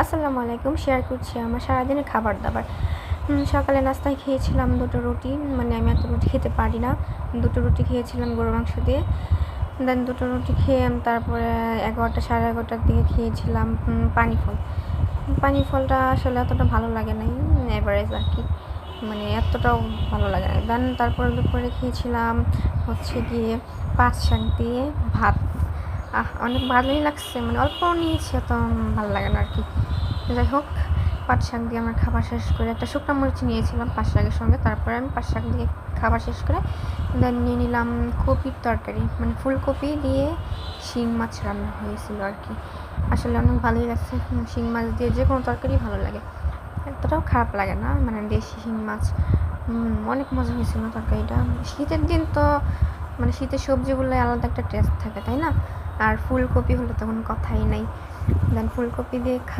আসসালামু আলাইকুম। শেয়ার করছি আমার সারাদিনের খাবার দাবার। সকালে নাস্তায় খেয়েছিলাম 2টো রুটি, মানে আমি এত রুটি খেতে পারি না। 2টো রুটি খেয়েছিলাম গরুর মাংস দিয়ে। দেন 2টো রুটি খেয়ে তারপরে 11টা সাড়ে 11টার দিকে খেয়েছিলাম পানি ফল। পানি ফলটা আসলে এতটা ভালো লাগে নাই, এভারেজ আর কি, মানে এতটাও ভালো লাগে না। দেন তারপরে দুপুরে খেয়েছিলাম হচ্ছে গিয়ে পাঁচ শাক দিয়ে ভাত। অনেক ভালোই লাগছে, মানে অল্প নিয়েছি, এত ভালো লাগে না আর কি। যাই হোক, পাট শাক দিয়ে আমার খাবার শেষ করে একটা শুকনো মরিচ নিয়েছিলাম পাট শাকের সঙ্গে। তারপরে আমি পাট শাক দিয়ে খাবার শেষ করে দেন নিয়ে নিলাম কপির তরকারি, মানে ফুলকপি দিয়ে শিং মাছ রান্না হয়েছিল আর কি। আসলে অনেক ভালোই লাগছে। শিং মাছ দিয়ে যে কোনো তরকারি ভালো লাগে, এতটাও খারাপ লাগে না, মানে দেশি শিং মাছ। অনেক মজা হয়েছিল তরকারিটা। শীতের দিন তো মানে শীতের সবজিগুলো আলাদা একটা টেস্ট থাকে, তাই না? আর ফুলকপি হলে তখন কথাই নাই। দেন ফুলকপি দিয়ে